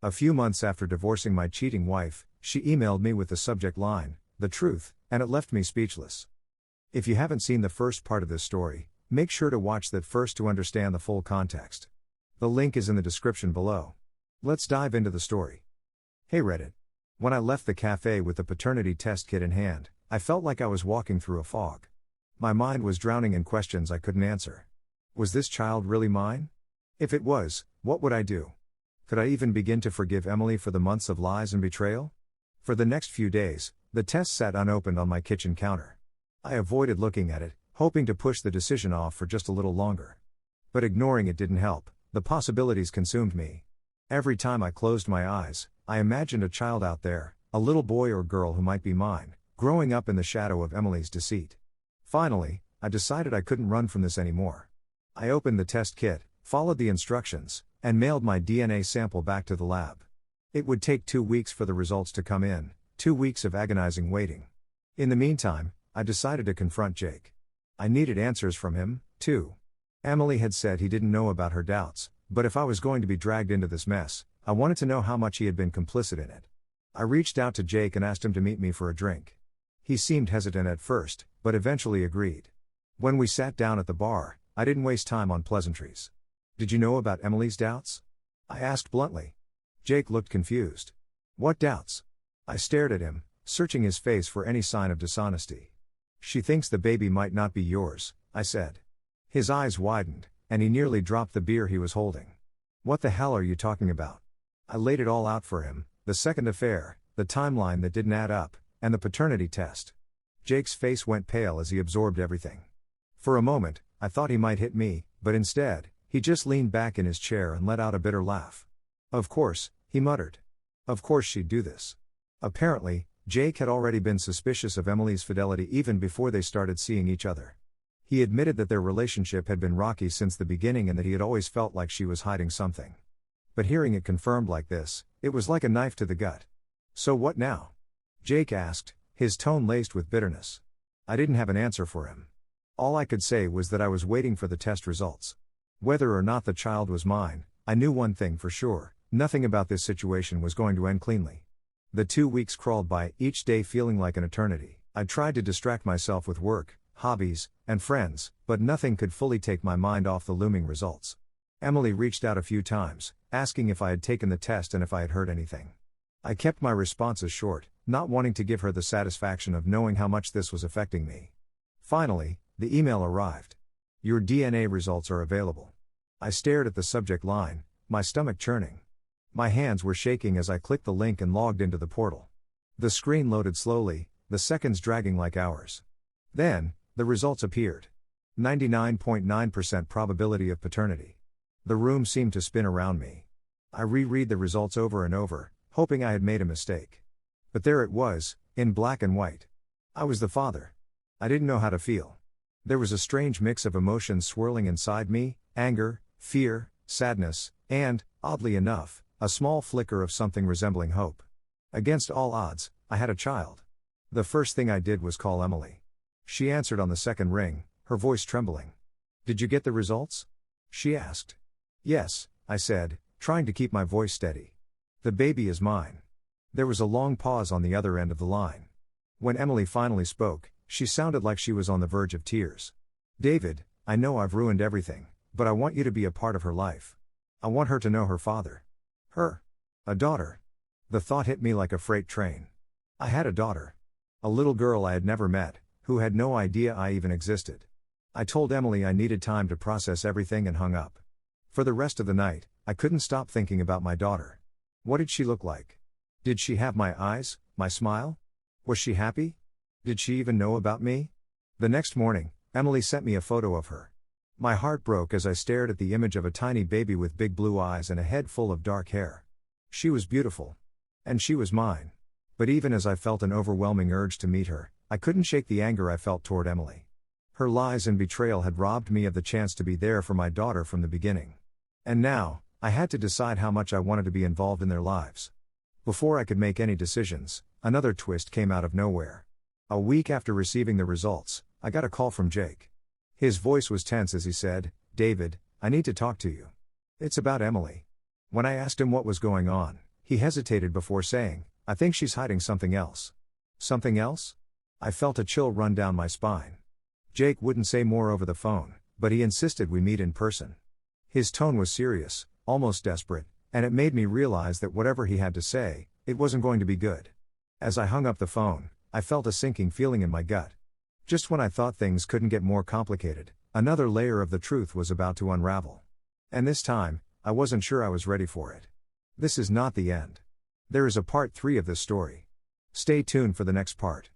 A few months after divorcing my cheating wife, she emailed me with the subject line, "The truth," and it left me speechless. If you haven't seen the first part of this story, make sure to watch that first to understand the full context. The link is in the description below. Let's dive into the story. Hey Reddit. When I left the cafe with the paternity test kit in hand, I felt like I was walking through a fog. My mind was drowning in questions I couldn't answer. Was this child really mine? If it was, what would I do? Could I even begin to forgive Emily for the months of lies and betrayal? For the next few days, the test sat unopened on my kitchen counter. I avoided looking at it, hoping to push the decision off for just a little longer. But ignoring it didn't help. The possibilities consumed me. Every time I closed my eyes, I imagined a child out there, a little boy or girl who might be mine, growing up in the shadow of Emily's deceit. Finally, I decided I couldn't run from this anymore. I opened the test kit, followed the instructions, and mailed my DNA sample back to the lab. It would take 2 weeks for the results to come in, 2 weeks of agonizing waiting. In the meantime, I decided to confront Jake. I needed answers from him, too. Emily had said he didn't know about her doubts, but if I was going to be dragged into this mess, I wanted to know how much he had been complicit in it. I reached out to Jake and asked him to meet me for a drink. He seemed hesitant at first, but eventually agreed. When we sat down at the bar, I didn't waste time on pleasantries. "Did you know about Emily's doubts?" I asked bluntly. Jake looked confused. "What doubts?" I stared at him, searching his face for any sign of dishonesty. "She thinks the baby might not be yours," I said. His eyes widened, and he nearly dropped the beer he was holding. "What the hell are you talking about?" I laid it all out for him, the second affair, the timeline that didn't add up, and the paternity test. Jake's face went pale as he absorbed everything. For a moment, I thought he might hit me, but instead, he just leaned back in his chair and let out a bitter laugh. "Of course," he muttered. "Of course she'd do this." Apparently, Jake had already been suspicious of Emily's fidelity even before they started seeing each other. He admitted that their relationship had been rocky since the beginning and that he had always felt like she was hiding something. But hearing it confirmed like this, it was like a knife to the gut. "So what now?" Jake asked, his tone laced with bitterness. I didn't have an answer for him. All I could say was that I was waiting for the test results. Whether or not the child was mine, I knew one thing for sure: nothing about this situation was going to end cleanly. The 2 weeks crawled by, each day feeling like an eternity. I tried to distract myself with work, hobbies, and friends, but nothing could fully take my mind off the looming results. Emily reached out a few times, asking if I had taken the test and if I had heard anything. I kept my responses short, not wanting to give her the satisfaction of knowing how much this was affecting me. Finally, the email arrived. "Your DNA results are available." I stared at the subject line, my stomach churning. My hands were shaking as I clicked the link and logged into the portal. The screen loaded slowly, the seconds dragging like hours. Then, the results appeared. 99.9% probability of paternity. The room seemed to spin around me. I reread the results over and over, hoping I had made a mistake. But there it was, in black and white. I was the father. I didn't know how to feel. There was a strange mix of emotions swirling inside me: anger, fear, sadness, and, oddly enough, a small flicker of something resembling hope. Against all odds, I had a child. The first thing I did was call Emily. She answered on the second ring, her voice trembling. "Did you get the results?" she asked. "Yes," I said, trying to keep my voice steady. "The baby is mine." There was a long pause on the other end of the line. When Emily finally spoke, she sounded like she was on the verge of tears. "David, I know I've ruined everything, but I want you to be a part of her life. I want her to know her father." Her? A daughter? The thought hit me like a freight train. I had a daughter. A little girl I had never met, who had no idea I even existed. I told Emily I needed time to process everything and hung up. For the rest of the night, I couldn't stop thinking about my daughter. What did she look like? Did she have my eyes, my smile? Was she happy? Did she even know about me? The next morning, Emily sent me a photo of her. My heart broke as I stared at the image of a tiny baby with big blue eyes and a head full of dark hair. She was beautiful. And she was mine. But even as I felt an overwhelming urge to meet her, I couldn't shake the anger I felt toward Emily. Her lies and betrayal had robbed me of the chance to be there for my daughter from the beginning. And now, I had to decide how much I wanted to be involved in their lives. Before I could make any decisions, another twist came out of nowhere. A week after receiving the results, I got a call from Jake. His voice was tense as he said, "David, I need to talk to you. It's about Emily." When I asked him what was going on, He hesitated before saying, "I think she's hiding something else." Something else? I felt a chill run down my spine. Jake wouldn't say more over the phone, but he insisted we meet in person. His tone was serious, almost desperate, and it made me realize that whatever he had to say, it wasn't going to be good. As I hung up the phone, I felt a sinking feeling in my gut. Just when I thought things couldn't get more complicated, another layer of the truth was about to unravel. And this time, I wasn't sure I was ready for it. This is not the end. There is a part 3 of this story. Stay tuned for the next part.